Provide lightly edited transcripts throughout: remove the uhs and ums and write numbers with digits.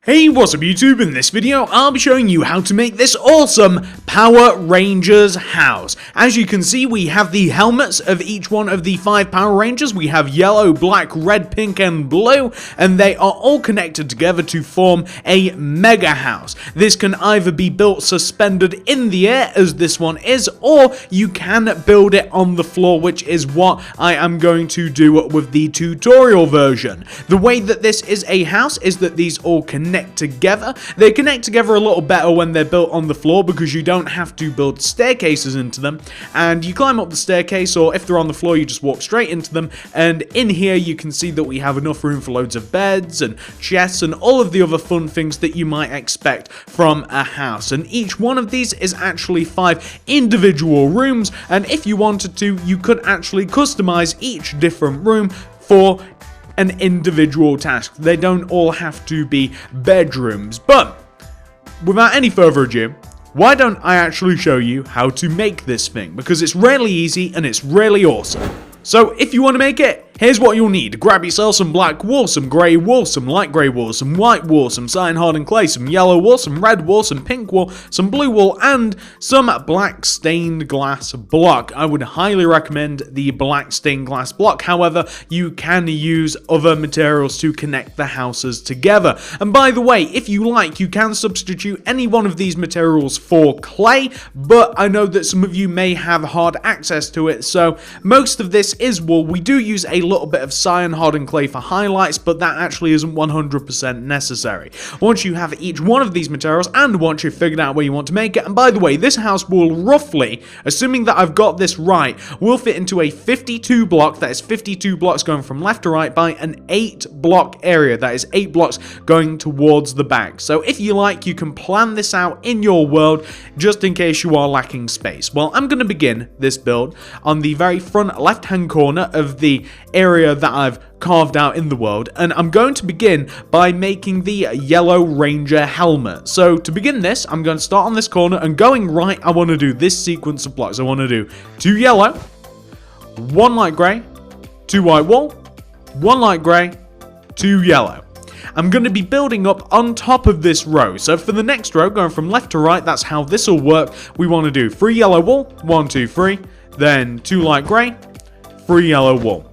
Hey, what's up YouTube? In this video, I'll be showing you how to make this awesome Power Rangers house. As you can see, we have the helmets of each one of the 5 Power Rangers. We have yellow, black, red, pink, and blue, and they are all connected together to form a mega house. This can either be built suspended in the air, as this one is, or you can build it on the floor, which is what I am going to do with the tutorial version. The way that this is a house is that these all connect together. They connect together a little better when they're built on the floor because you don't have to build staircases into them, and you climb up the staircase, or if they're on the floor you just walk straight into them. And in here you can see that we have enough room for loads of beds and chests and all of the other fun things that you might expect from a house. And each one of these is actually 5 individual rooms, and if you wanted to, you could actually customize each different room for an individual task. They don't all have to be bedrooms. But without any further ado, why don't I actually show you how to make this thing, because it's really easy and it's really awesome. So if you want to make it, here's what you'll need. Grab yourself some black wool, some grey wool, some light grey wool, some white wool, some cyan hardened clay, some yellow wool, some red wool, some pink wool, some blue wool, and some black stained glass block. I would highly recommend the black stained glass block. However, you can use other materials to connect the houses together. And by the way, if you like, you can substitute any one of these materials for clay, but I know that some of you may have hard access to it, so most of this is wool. We do use a little bit of cyan hardened clay for highlights, but that actually isn't 100% necessary. Once you have each one of these materials, and once you've figured out where you want to make it, and by the way, this house will roughly, assuming that I've got this right, will fit into a 52 block, that is 52 blocks going from left to right, by an 8 block area, that is 8 blocks going towards the back. So if you like, you can plan this out in your world, just in case you are lacking space. Well, I'm going to begin this build on the very front left-hand corner of the area that I've carved out in the world, and I'm going to begin by making the Yellow Ranger helmet. So to begin this, I'm going to start on this corner, and going right, I want to do this sequence of blocks. I want to do 2 yellow, 1 light grey, 2 white wool, 1 light grey, 2 yellow. I'm going to be building up on top of this row. So for the next row, going from left to right, that's how this will work. We want to do 3 yellow wool, 1, 2, 3, then 2 light grey, 3 yellow wool.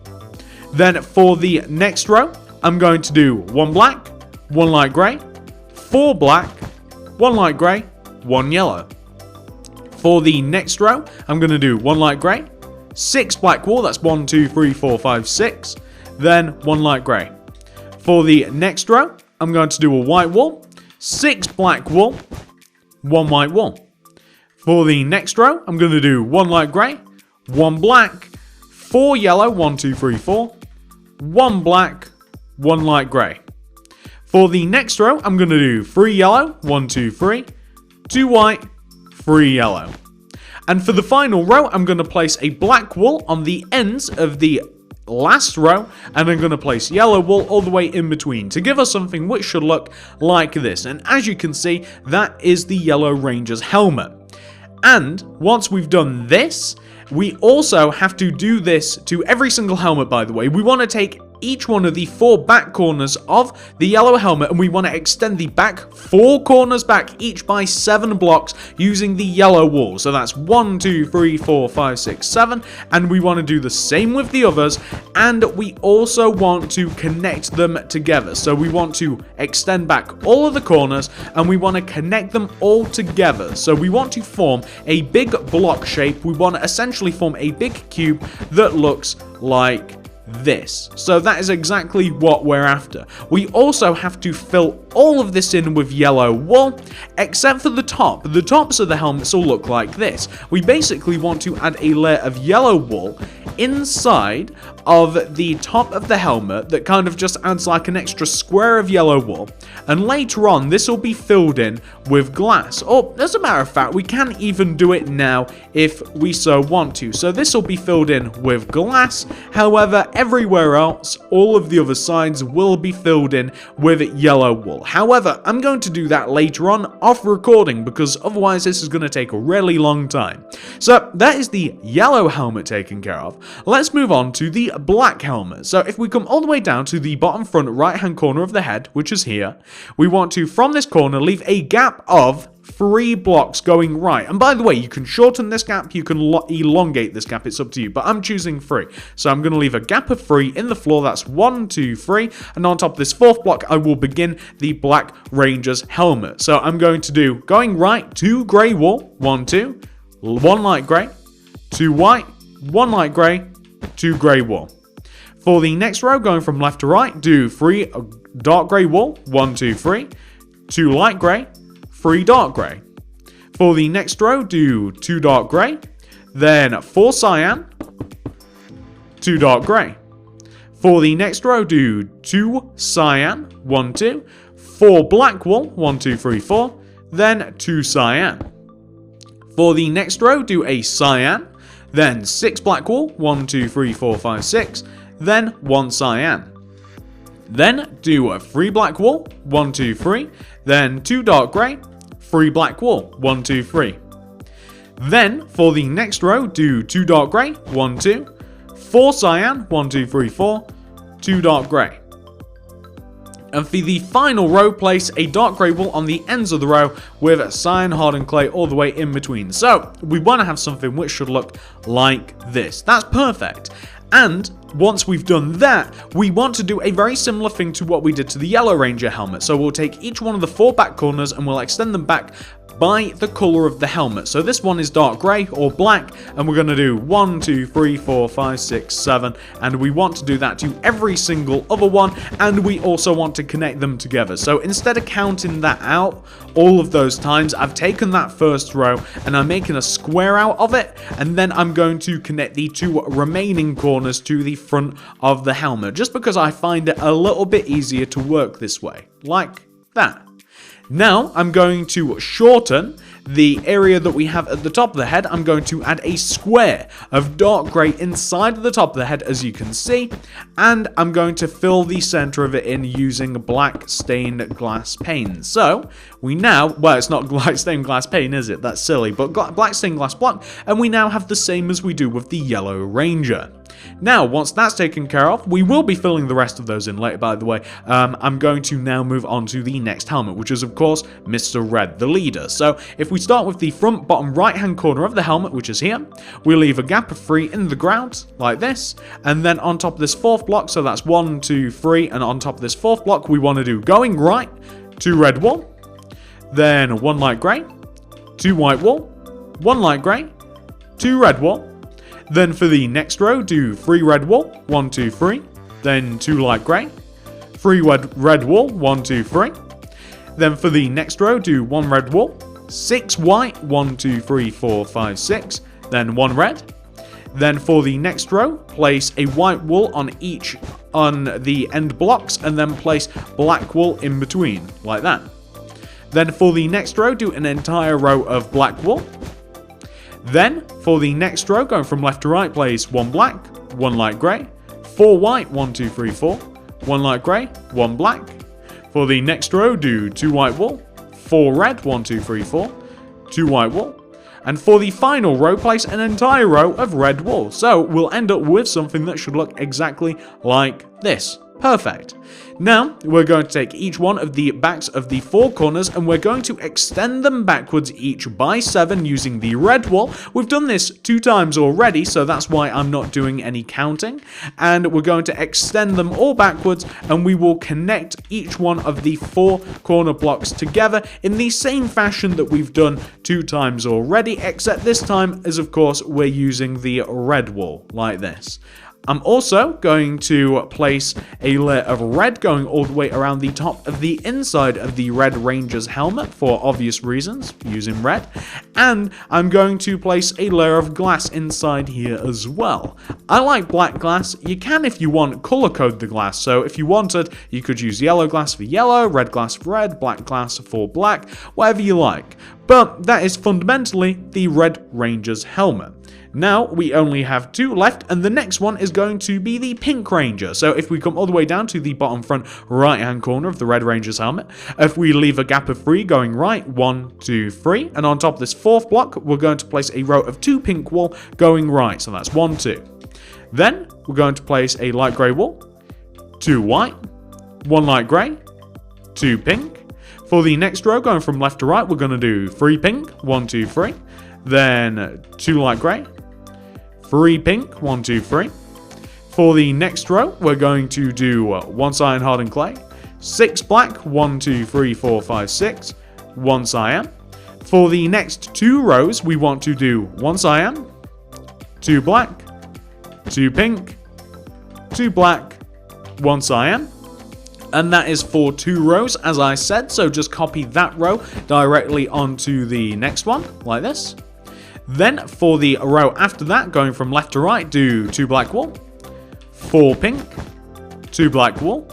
Then for the next row, I'm going to do 1 black, 1 light grey, 4 black, 1 light grey, 1 yellow. For the next row, I'm going to do 1 light grey, 6 black wool, that's 1, 2, 3, 4, 5, 6, then 1 light grey. For the next row, I'm going to do a white wool, 6 black wool, 1 white wool. For the next row, I'm going to do 1 light grey, 1 black, 4 yellow, 1, 2, 3, 4, 1 black, 1 light grey. For the next row, I'm going to do 3 yellow, 1, 2, 3, 2 white, 3 yellow. And for the final row, I'm going to place a black wool on the ends of the last row, and I'm going to place yellow wool all the way in between to give us something which should look like this. And as you can see, that is the Yellow Ranger's helmet. And once we've done this, we also have to do this to every single helmet, by the way. We want to take each one of the 4 back corners of the yellow helmet, and we want to extend the back 4 corners back, each by 7 blocks, using the yellow wool. So that's 1, 2, 3, 4, 5, 6, 7, and we want to do the same with the others, and we also want to connect them together. So we want to extend back all of the corners, and we want to connect them all together. So we want to form a big block shape. We want to essentially form a big cube that looks like this. So that is exactly what we're after. We also have to fill all of this in with yellow wool, except for the top. The tops of the helmets will look like this. We basically want to add a layer of yellow wool inside of the top of the helmet that kind of just adds like an extra square of yellow wool, and later on this will be filled in with glass. Or as a matter of fact, we can even do it now if we so want to. So this will be filled in with glass. However, everywhere else, all of the other sides will be filled in with yellow wool. However, I'm going to do that later on off recording, because otherwise this is going to take a really long time. So that is the yellow helmet taken care of. Let's move on to the black helmet. So if we come all the way down to the bottom front right hand corner of the head, which is here, we want to, from this corner, leave a gap of 3 blocks going right. And by the way, you can shorten this gap, you can elongate this gap, it's up to you, but I'm choosing 3. So I'm going to leave a gap of 3 in the floor, that's 1, 2, 3, and on top of this 4th block, I will begin the Black Ranger's helmet. So I'm going to do, going right, 2 grey wall, 1, 2, 1 light grey, 2 white, 1 light grey, 2 grey wall. For the next row, going from left to right, do 3 dark grey wall, 1, 2, 3, 2 light grey, 3 dark grey. For the next row, do 2 dark grey, then 4 cyan, 2 dark grey. For the next row, do 2 cyan, 1, 2, 4 black wool, 1, 2, 3, 4, then 2 cyan. For the next row, do a cyan, then 6 black wool, 1, 2, 3, 4, 5, 6, then 1 cyan. Then do a 3 black wool, 1, 2, 3, then 2 dark grey, 3 black wool, 1, 2, 3. Then for the next row, do 2 dark grey, 1, 2, 4 cyan, 1, 2, 3, 4, 2 dark grey. And for the final row, place a dark grey wool on the ends of the row with cyan hardened clay all the way in between. So we want to have something which should look like this. That's perfect. And once we've done that, we want to do a very similar thing to what we did to the Yellow Ranger helmet. So we'll take each one of the 4 back corners and we'll extend them back by the color of the helmet. So this one is dark grey or black, and we're going to do 1, 2, 3, 4, 5, 6, 7, and we want to do that to every single other one, and we also want to connect them together. So instead of counting that out all of those times, I've taken that first row and I'm making a square out of it, and then I'm going to connect the 2 remaining corners to the front of the helmet, just because I find it a little bit easier to work this way, like that. Now, I'm going to shorten the area that we have at the top of the head. I'm going to add a square of dark grey inside of the top of the head, as you can see, and I'm going to fill the center of it in using black stained glass paint. So, we now, well, it's not black stained glass paint, is it? That's silly, but black stained glass block, and we now have the same as we do with the Yellow Ranger. Now, once that's taken care of, we will be filling the rest of those in later, by the way. I'm going to now move on to the next helmet, which is, of course, Mr. Red, the leader. So, if we start with the front bottom right-hand corner of the helmet, which is here, we leave a gap of 3 in the ground, like this, and then on top of this 4th block, so that's 1, 2, 3, and on top of this 4th block, we want to do going right, 2 red wool, then 1 light grey, 2 white wool, 1 light grey, 2 red wool. Then for the next row, do 3 red wool, 1, 2, 3, then 2 light grey, 3 red wool, 1, 2, 3. Then for the next row, do 1 red wool, 6 white, 1, 2, 3, 4, 5, 6, then 1 red. Then for the next row, place a white wool on the end blocks, and then place black wool in between, like that. Then for the next row, do an entire row of black wool. Then, for the next row, going from left to right, place 1 black, 1 light grey, 4 white, 1, 2, 3, 4, 1 light grey, 1 black. For the next row, do 2 white wool, 4 red, 1, 2, 3, 4, 2 white wool. And for the final row, place an entire row of red wool. So, we'll end up with something that should look exactly like this. Perfect. Now, we're going to take each one of the backs of the 4 corners and we're going to extend them backwards each by 7 using the red wool. We've done this 2 times already, so that's why I'm not doing any counting. And we're going to extend them all backwards and we will connect each one of the 4 corner blocks together in the same fashion that we've done 2 times already, except this time is, of course, we're using the red wool like this. I'm also going to place a layer of red going all the way around the top of the inside of the Red Ranger's helmet for obvious reasons, using red. And I'm going to place a layer of glass inside here as well. I like black glass. You can, if you want, color code the glass. So if you wanted, you could use yellow glass for yellow, red glass for red, black glass for black, whatever you like. But that is fundamentally the Red Ranger's helmet. Now, we only have 2 left, and the next one is going to be the Pink Ranger. So if we come all the way down to the bottom front right-hand corner of the Red Ranger's helmet, if we leave a gap of 3 going right, 1, 2, 3, and on top of this 4th block, we're going to place a row of 2 pink wool going right. So that's 1, 2. Then, we're going to place a light grey wool, 2 white, 1 light grey, 2 pink. For the next row, going from left to right, we're going to do 3 pink, 1, 2, 3. Then 2 light grey, 3 pink, 1, 2, 3. For the next row, we're going to do 1 cyan hardened clay, 6 black, 1, 2, 3, 4, 5, 6, 1 cyan. For the next 2 rows, we want to do 1 cyan, 2 black, 2 pink, 2 black, 1 cyan. And that is for 2 rows, as I said, so just copy that row directly onto the next one, like this. Then for the row after that, going from left to right, do 2 black wool, 4 pink, 2 black wool.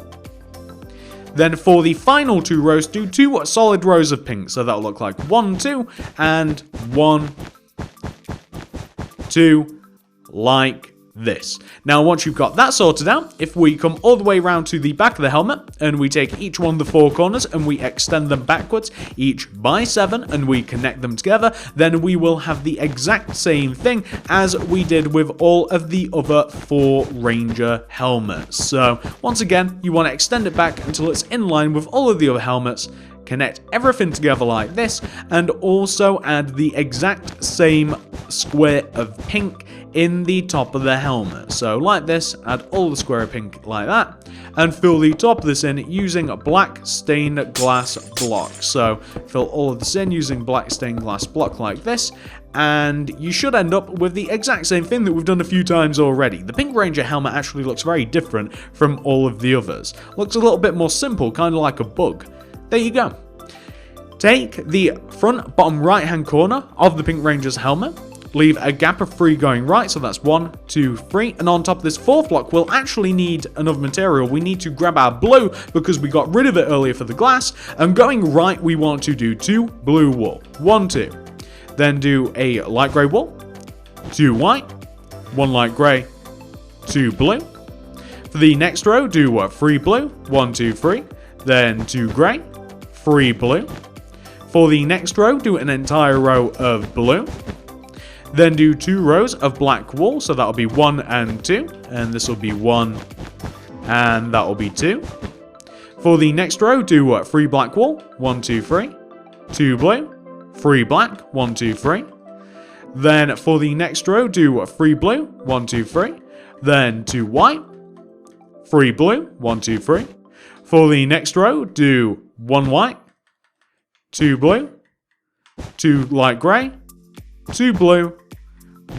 Then for the final 2 rows, do 2 solid rows of pink, so that'll look like 1, 2, and 1, 2, like this. Now, once you've got that sorted out, if we come all the way around to the back of the helmet and we take each one of the 4 corners and we extend them backwards, each by 7, and we connect them together, then we will have the exact same thing as we did with all of the other 4 Ranger helmets. So, once again, you want to extend it back until it's in line with all of the other helmets, connect everything together like this, and also add the exact same square of pink in the top of the helmet. So like this, add all the square of pink like that, and fill the top of this in using a black stained glass block. So fill all of this in using black stained glass block like this, and you should end up with the exact same thing that we've done a few times already. The Pink Ranger helmet actually looks very different from all of the others. Looks a little bit more simple, kind of like a bug. There you go. Take the front bottom right hand corner of the Pink Ranger's helmet, leave a gap of 3 going right, so that's 1, 2, 3, and on top of this 4th block we'll actually need another material. We need to grab our blue because we got rid of it earlier for the glass, and going right we want to do 2 blue wool, 1, 2, then do a light grey wool, 2 white, 1 light grey, 2 blue. For the next row, do 3 blue, 1, 2, 3, then 2 grey, 3 blue. For the next row, do an entire row of blue. Then do 2 rows of black wool, so that'll be 1 and 2, and this will be 1, and that will be 2. For the next row, do 3 black wool, 1, 2, 3, 2 blue, 3 black, 1, 2, 3. Then for the next row, do 3 blue, 1, 2, 3, then 2 white, 3 blue, 1, 2, 3. For the next row, do 1 white, 2 blue, 2 light grey, 2 blue,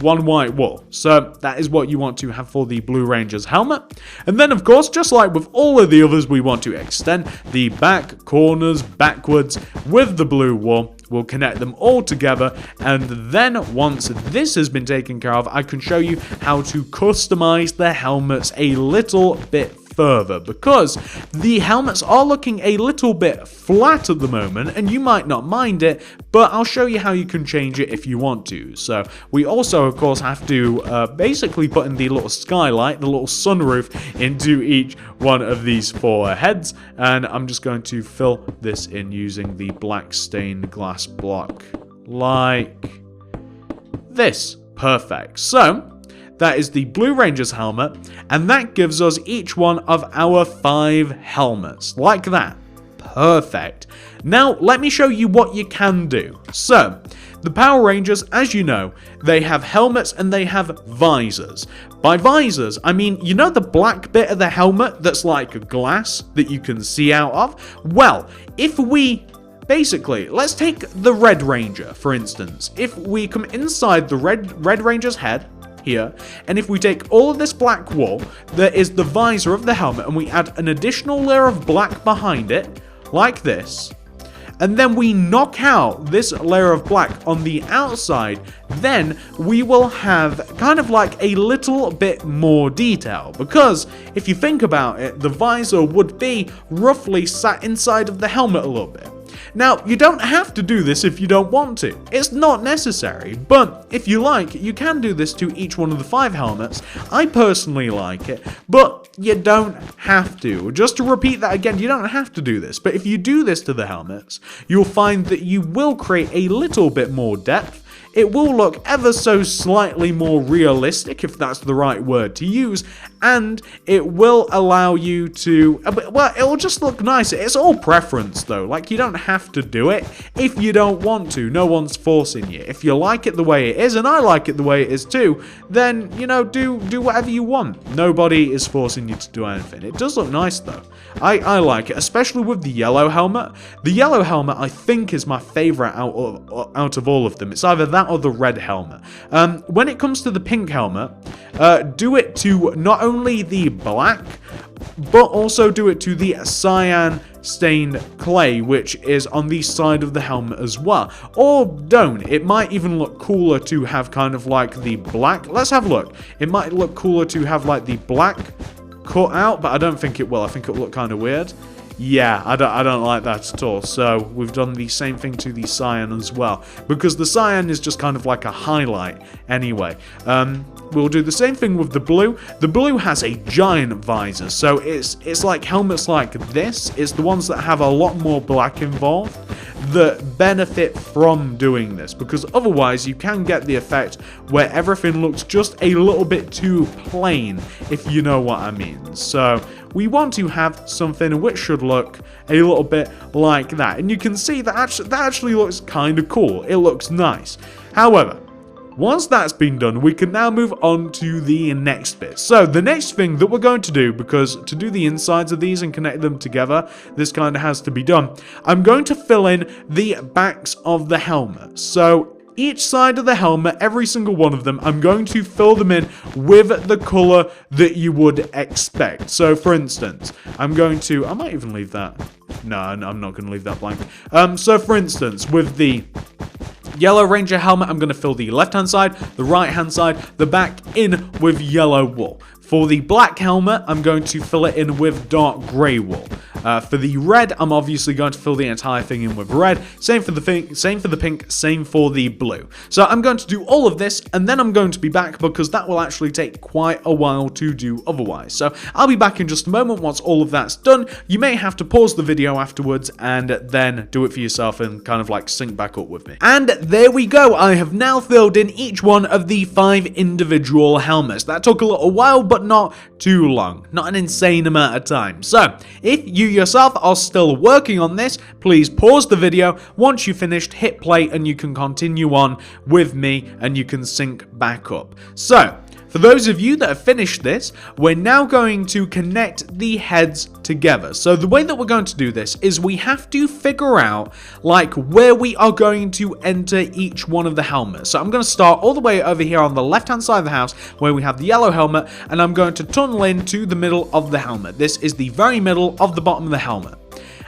1 white wool. So that is what you want to have for the Blue Ranger's helmet. And then, of course, just like with all of the others, we want to extend the back corners backwards with the blue wool. We'll connect them all together, and then once this has been taken care of, I can show you how to customize the helmets a little bit further, because the helmets are looking a little bit flat at the moment, and you might not mind it, but I'll show you how you can change it if you want to. So we also, of course, have to basically put in the little skylight, the little sunroof, into each one of these 4 heads, and I'm just going to fill this in using the black stained glass block like this. Perfect. So that is the Blue Ranger's helmet, and that gives us each one of our 5 helmets, like that. Perfect. Now, let me show you what you can do. So, the Power Rangers, as you know, they have helmets and they have visors. By visors, I mean, you know the black bit of the helmet that's like glass that you can see out of? Well, if we basically, let's take the Red Ranger, for instance. If we come inside the Red Ranger's head, here, and if we take all of this black wool, there is the visor of the helmet, and we add an additional layer of black behind it, like this, and then we knock out this layer of black on the outside, then we will have kind of like a little bit more detail, because if you think about it, the visor would be roughly sat inside of the helmet a little bit. Now, you don't have to do this if you don't want to. It's not necessary, but if you like, you can do this to each one of the 5 helmets. I personally like it, but you don't have to. Just to repeat that again, you don't have to do this, but if you do this to the helmets, you'll find that you will create a little bit more depth it will look ever so slightly more realistic, if that's the right word to use, and it will allow you to, well, it'll just look nice. It's all preference though, like you don't have to do it if you don't want to. No one's forcing you. If you like it the way it is, and I like it the way it is too, then, you know, do whatever you want. Nobody is forcing you to do anything. It does look nice though. I like it, especially with the yellow helmet. The yellow helmet I think is my favorite out of all of them. It's either that or the red helmet. When it comes to the pink helmet, do it to not only the black, but also do it to the cyan stained clay, which is on the side of the helmet as well. Or don't. It might even look cooler to have kind of like the black. Let's have a look. It might look cooler to have like the black cut out, but I don't think it will. I think it'll look kind of weird. Yeah, I don't like that at all. So we've done the same thing to the cyan as well, because the cyan is just kind of like a highlight anyway. We'll do the same thing with the blue. The blue has a giant visor, so it's like helmets like this. It's the ones that have a lot more black involved that benefit from doing this, because otherwise you can get the effect where everything looks just a little bit too plain, if you know what I mean. So we want to have something which should look a little bit like that, and you can see that actually looks kind of cool. It looks nice. However, once that's been done, we can now move on to the next bit. So the next thing that we're going to do, because to do the insides of these and connect them together, this kind of has to be done. I'm going to fill in the backs of the helmet. So each side of the helmet, every single one of them, I'm going to fill them in with the color that you would expect. So for instance, I might even leave that. No, I'm not going to leave that blank. So for instance, with the Yellow Ranger helmet, I'm going to fill the left-hand side, the right-hand side, the back in with yellow wool. For the black helmet, I'm going to fill it in with dark grey wool. For the red, I'm obviously going to fill the entire thing in with red. Same for the pink, same for the blue. So I'm going to do all of this, and then I'm going to be back, because that will actually take quite a while to do otherwise. So I'll be back in just a moment once all of that's done. You may have to pause the video afterwards and then do it for yourself and kind of like sync back up with me. And there we go. I have now filled in each one of the 5 individual helmets. That took a little while, but not too long. Not an insane amount of time. So if you yourself are still working on this, please pause the video. Once you've finished, hit play and you can continue on with me and you can sync back up. So for those of you that have finished this, we're now going to connect the heads together. So the way that we're going to do this is we have to figure out like where we are going to enter each one of the helmets. So I'm going to start all the way over here on the left hand side of the house where we have the yellow helmet, and I'm going to tunnel into the middle of the helmet. This is the very middle of the bottom of the helmet.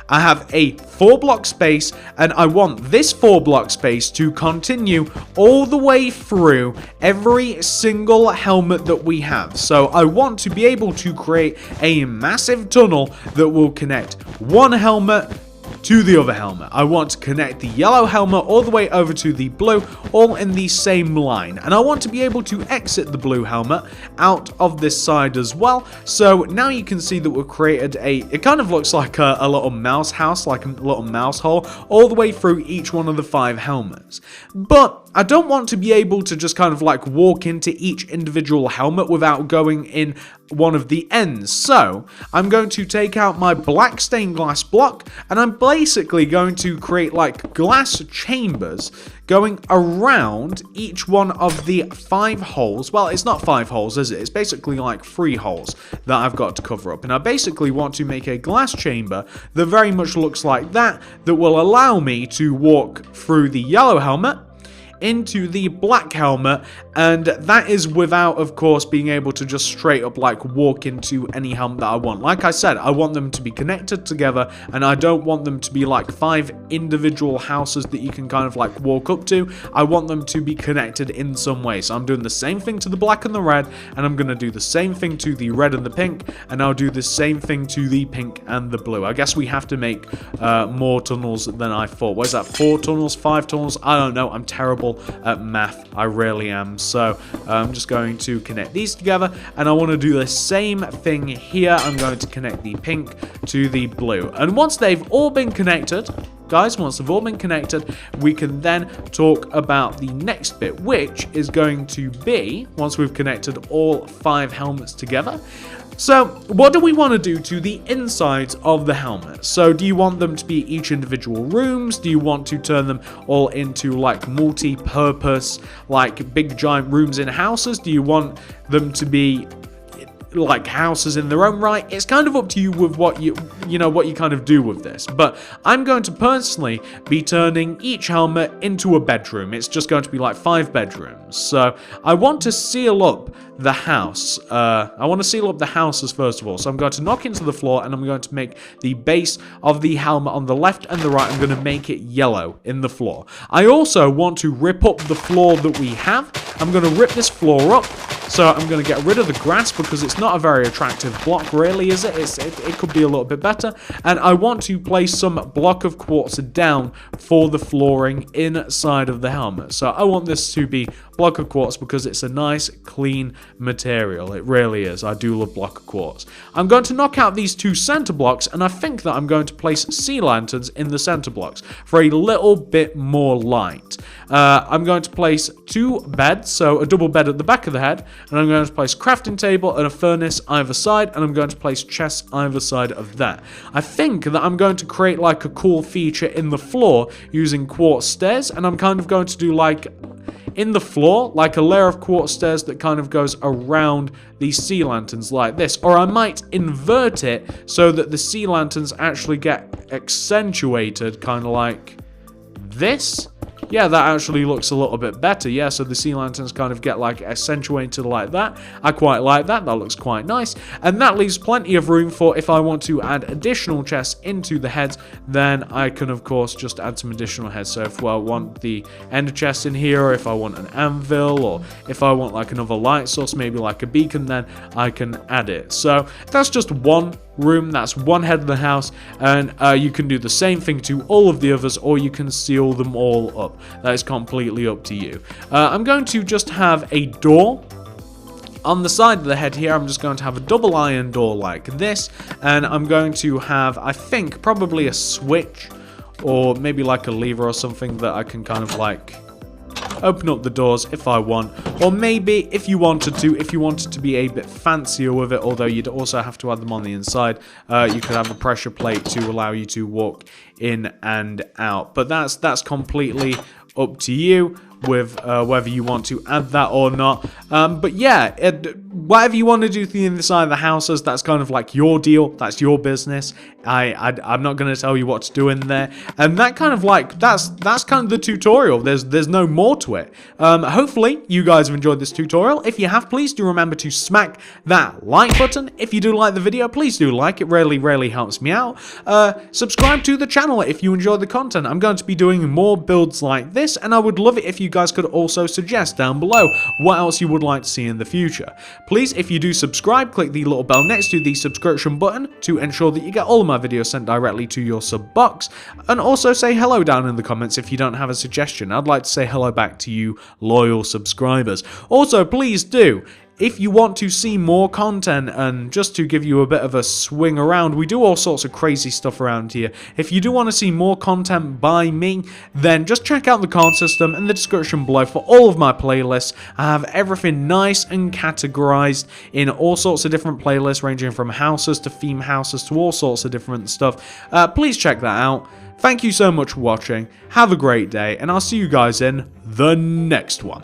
I have a 4-block space, and I want this 4-block space to continue all the way through every single helmet that we have. So I want to be able to create a massive tunnel that will connect one helmet to the other helmet. I want to connect the yellow helmet all the way over to the blue, all in the same line. And I want to be able to exit the blue helmet out of this side as well. So now you can see that we've created it kind of looks like a little mouse house, like a little mouse hole, all the way through each one of the 5 helmets. But I don't want to be able to just kind of like walk into each individual helmet without going in one of the ends. So I'm going to take out my black stained glass block, and I'm basically going to create like glass chambers going around each one of the 5 holes. Well, it's not 5 holes, is it? It's basically like 3 holes that I've got to cover up. And I basically want to make a glass chamber that very much looks like that will allow me to walk through the yellow helmet into the black helmet, and that is without, of course, being able to just straight up like walk into any helmet that I want. Like I said, I want them to be connected together, and I don't want them to be like 5 individual houses that you can kind of like walk up to. I want them to be connected in some way. So I'm doing the same thing to the black and the red, and I'm going to do the same thing to the red and the pink, and I'll do the same thing to the pink and the blue. I guess we have to make more tunnels than I thought. What is that, 4 tunnels, 5 tunnels? I don't know. I'm terrible terrible at math. I really am. So I'm just going to connect these together, and I want to do the same thing here. I'm going to connect the pink to the blue. And once they've all been connected, guys, once they've all been connected, we can then talk about the next bit, which is going to be, once we've connected all 5 helmets together, so what do we want to do to the insides of the helmet? So do you want them to be each individual rooms? Do you want to turn them all into like multi-purpose, like big giant rooms in houses? Do you want them to be like houses in their own right? It's kind of up to you with what you kind of do with this. But I'm going to personally be turning each helmet into a bedroom. It's just going to be like 5 bedrooms. So I want to seal up the house. I want to seal up the houses first of all. So I'm going to knock into the floor, and I'm going to make the base of the helmet on the left and the right. I'm going to make it yellow in the floor. I also want to rip up the floor that we have. I'm going to rip this floor up. So I'm going to get rid of the grass because it's not a very attractive block, really, is it? It could be a little bit better. And I want to place some block of quartz down for the flooring inside of the helmet. So I want this to be block of quartz because it's a nice, clean material. It really is. I do love block of quartz. I'm going to knock out these 2 center blocks, and I think that I'm going to place sea lanterns in the center blocks for a little bit more light. I'm going to place 2 beds, so a double bed at the back of the head, and I'm going to place a crafting table and a furnace either side, and I'm going to place chests either side of that. I think that I'm going to create like a cool feature in the floor using quartz stairs, and I'm kind of going to do like in the floor, like a layer of quartz stairs that kind of goes around these sea lanterns like this. Or I might invert it so that the sea lanterns actually get accentuated, kind of like this. Yeah, that actually looks a little bit better. Yeah, so the sea lanterns kind of get like accentuated like that. I quite like that. That looks quite nice. And that leaves plenty of room for if I want to add additional chests into the heads, then I can of course just add some additional heads. So if I want the ender chest in here, or if I want an anvil, or if I want like another light source, maybe like a beacon, then I can add it. So that's just one room, that's one head of the house, and you can do the same thing to all of the others, or you can seal them all up. That is completely up to you. I'm going to just have a door on the side of the head here. I'm just going to have a double iron door like this, and I'm going to have, I think, probably a switch or maybe like a lever or something that I can kind of like open up the doors if I want, or maybe if you wanted to be a bit fancier with it, although you'd also have to add them on the inside, you could have a pressure plate to allow you to walk in and out. But that's completely up to you with whether you want to add that or not. But yeah, whatever you want to do to the inside of the houses, that's kind of like your deal. That's your business. I'm not going to tell you what to do in there. And that kind of like, that's kind of the tutorial. There's no more to it. Hopefully you guys have enjoyed this tutorial. If you have, please do remember to smack that like button. If you do like the video, please do like it. Really helps me out. Subscribe to the channel if you enjoy the content. I'm going to be doing more builds like this, and I would love it if you guys could also suggest down below what else you would like to see in the future. Please, if you do subscribe, click the little bell next to the subscription button to ensure that you get all of my videos sent directly to your sub box, and also say hello down in the comments if you don't have a suggestion. I'd like to say hello back to you loyal subscribers. Also, please do, if you want to see more content, and just to give you a bit of a swing around, we do all sorts of crazy stuff around here. If you do want to see more content by me, then just check out the card system in the description below for all of my playlists. I have everything nice and categorized in all sorts of different playlists, ranging from houses to theme houses to all sorts of different stuff. Please check that out. Thank you so much for watching. Have a great day, and I'll see you guys in the next one.